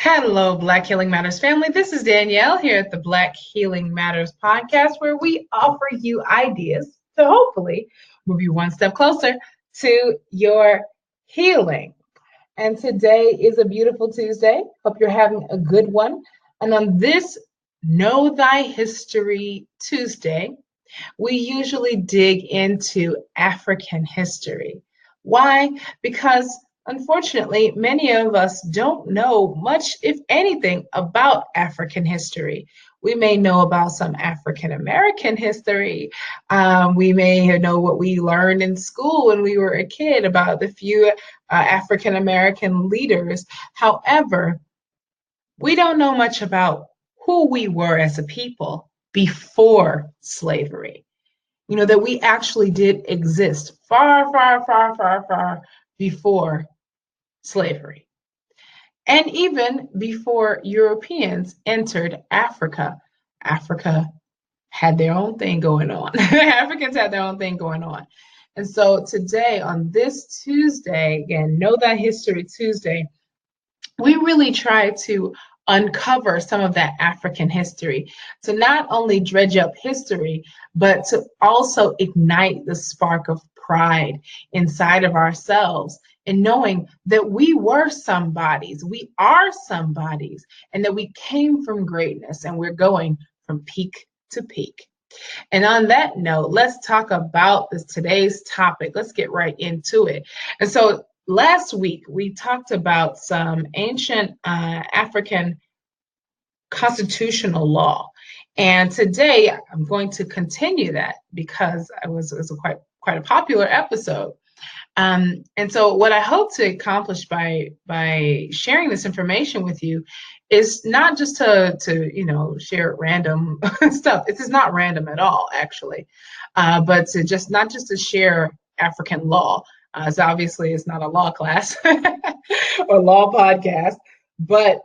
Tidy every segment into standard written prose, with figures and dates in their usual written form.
Hello, Black Healing Matters family. This is Danielle here at the Black Healing Matters podcast, where we offer you ideas to hopefully move you one step closer to your healing. And today is a beautiful Tuesday. Hope you're having a good one. And on this Know Thy History Tuesday, we usually dig into African history. Why? Because unfortunately, many of us don't know much, if anything, about African history. We may know about some African American history. We may know what we learned in school when we were a kid about the few African American leaders. However, we don't know much about who we were as a people before slavery. You know, that we actually did exist far before slavery. And even before Europeans entered Africa. Africa had their own thing going on. Africans had their own thing going on. And so today, on this Tuesday, again, Know That History Tuesday, we really try to uncover some of that African history, to not only dredge up history, but to also ignite the spark of pride inside of ourselves and knowing that we were somebodies, we are somebodies, and that we came from greatness and we're going from peak to peak. And on that note, let's talk about today's topic. Let's get right into it. And so last week, we talked about some ancient African constitutional law. And today, I'm going to continue that because it was quite a popular episode. And so what I hope to accomplish by sharing this information with you is not just to share random stuff. It is not random at all, actually, but to not just to share African law. So obviously it's not a law class or law podcast, but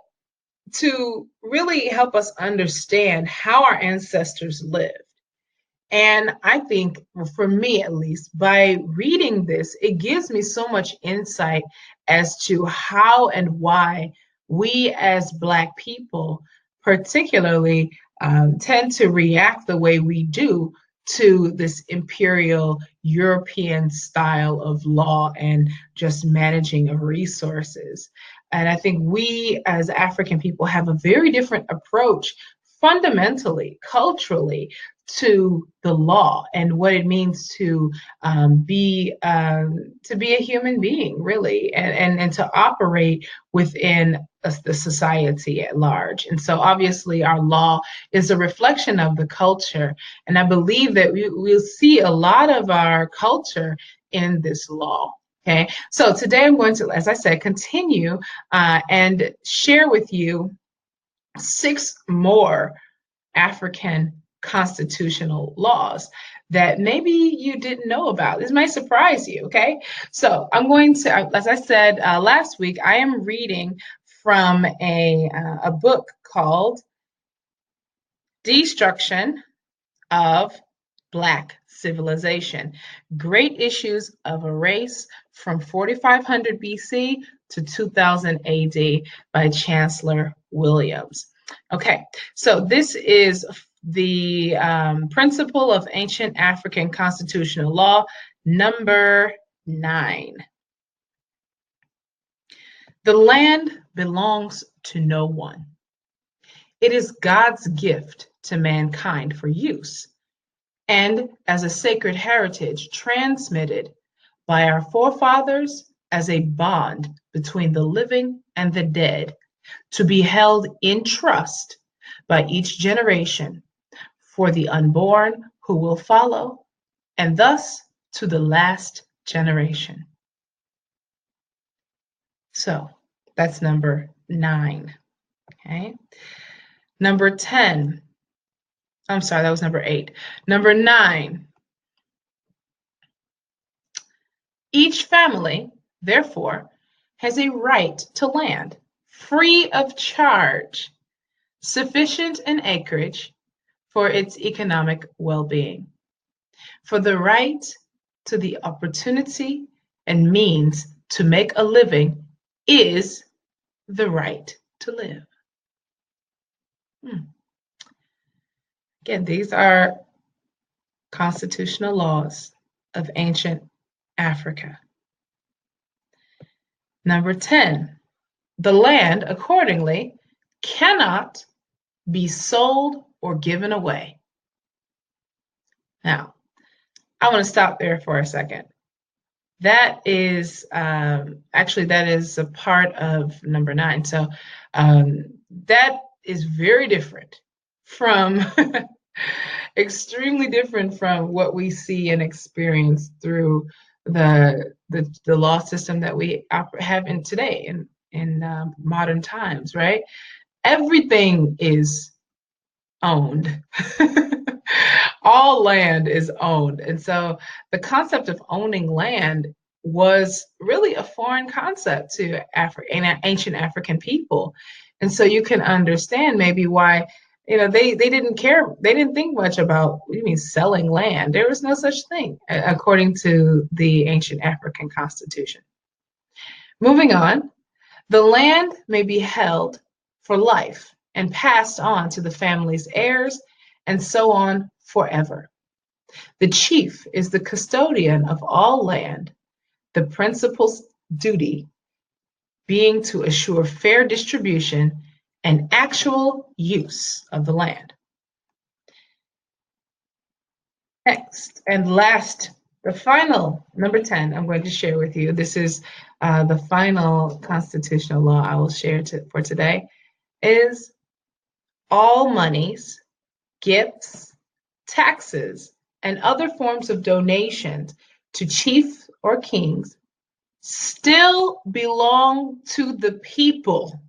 to really help us understand how our ancestors lived. And I think, for me at least, by reading this, it gives me so much insight as to how and why we as Black people particularly tend to react the way we do to this imperial European style of law and just managing of resources. And I think we as African people have a very different approach fundamentally, culturally, to the law and what it means to be a human being, really, and to operate within the society at large. And so obviously our law is a reflection of the culture. And I believe that we'll see a lot of our culture in this law. Okay, so today I'm going to, as I said, continue and share with you 6 more African constitutional laws that maybe you didn't know about. This might surprise you, okay? So I'm going to, as I said last week, I am reading from a book called Destruction of Black Civilization, Great Issues of a Race from 4500 BC to 2000 AD by Chancellor Williams. Okay, so this is the Principle of Ancient African Constitutional Law, number 9. The land belongs to no one. It is God's gift to mankind for use, and as a sacred heritage transmitted by our forefathers as a bond between the living and the dead, to be held in trust by each generation for the unborn who will follow, and thus to the last generation. So that's number 9. Okay. Number 10. I'm sorry, that was number 8. Number 9. Each family, therefore, has a right to land free of charge, sufficient in acreage for its economic well-being. For the right to the opportunity and means to make a living is the right to live. Again, these are constitutional laws of ancient Africa. Number 10, the land, accordingly, cannot be sold or given away. Now, I want to stop there for a second. That is that is a part of number 9. So that is very different from, extremely different from what we see and experience through the law system that we have in today in modern times, right? Everything is owned. All land is owned. And so the concept of owning land was really a foreign concept to ancient African people. And so you can understand maybe why, they didn't care. They didn't think much about, what do you mean selling land? There was no such thing, according to the ancient African constitution. Moving on, the land may be held for life and passed on to the family's heirs, and so on forever. The chief is the custodian of all land, the principal duty being to assure fair distribution and actual use of the land. Next and last, the final, number 10, I'm going to share with you. This is the final constitutional law I will share for today, is all monies, gifts, taxes, and other forms of donations to chiefs or kings still belong to the people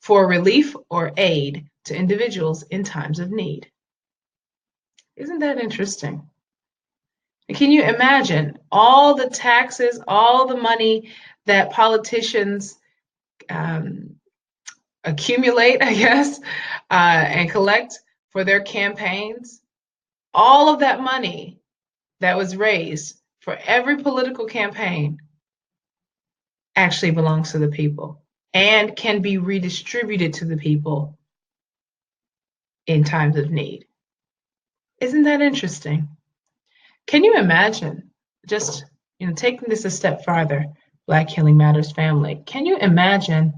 for relief or aid to individuals in times of need. Isn't that interesting? Can you imagine all the taxes, all the money that politicians accumulate, I guess, and collect for their campaigns? All of that money that was raised for every political campaign actually belongs to the people and can be redistributed to the people in times of need. Isn't that interesting? Can you imagine, just taking this a step farther, Black Healing Matters family, can you imagine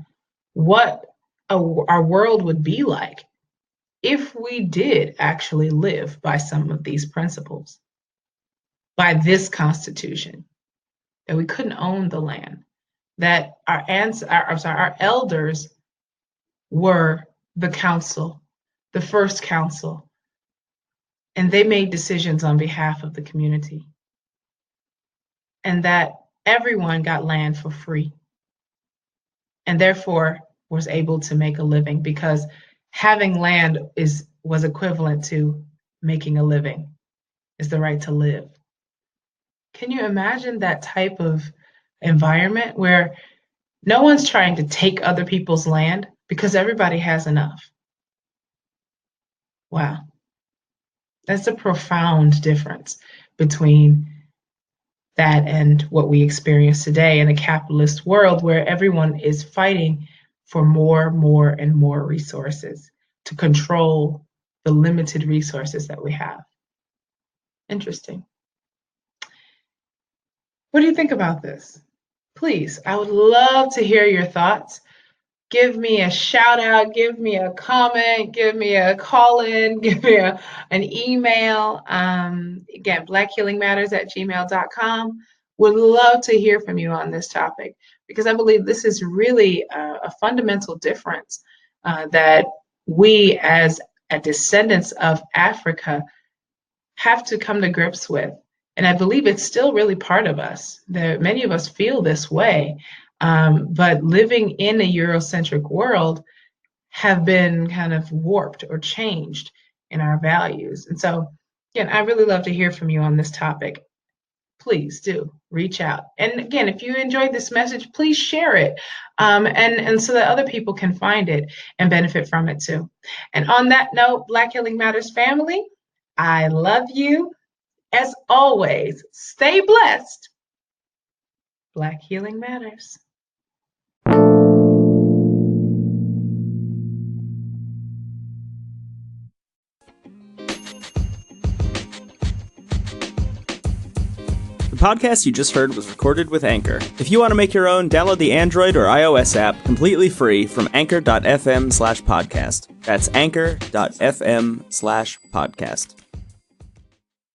what our world would be like if we did actually live by some of these principles, by this Constitution, that we couldn't own the land, that our elders were the council, the first council, and they made decisions on behalf of the community, and that everyone got land for free, and therefore was able to make a living, because having land was equivalent to making a living, is the right to live. Can you imagine that type of environment where no one's trying to take other people's land because everybody has enough? Wow. That's a profound difference between that and what we experience today in a capitalist world where everyone is fighting for more, and more resources to control the limited resources that we have. Interesting. What do you think about this? Please, I would love to hear your thoughts. Give me a shout out, give me a comment, give me a call in, give me an email. Again, blackhealingmatters@gmail.com. Would love to hear from you on this topic, because I believe this is really a fundamental difference that we as descendants of Africa have to come to grips with. And I believe it's still really part of us. Many of us feel this way. But living in a Eurocentric world have been kind of warped or changed in our values. And so, again, I really love to hear from you on this topic. Please do reach out. And again, if you enjoyed this message, please share it, and so that other people can find it and benefit from it too. And on that note, Black Healing Matters family, I love you. As always, stay blessed. Black Healing Matters. podcast you just heard was recorded with Anchor. If you want to make your own, download the Android or iOS app completely free from anchor.fm/podcast. That's anchor.fm/podcast.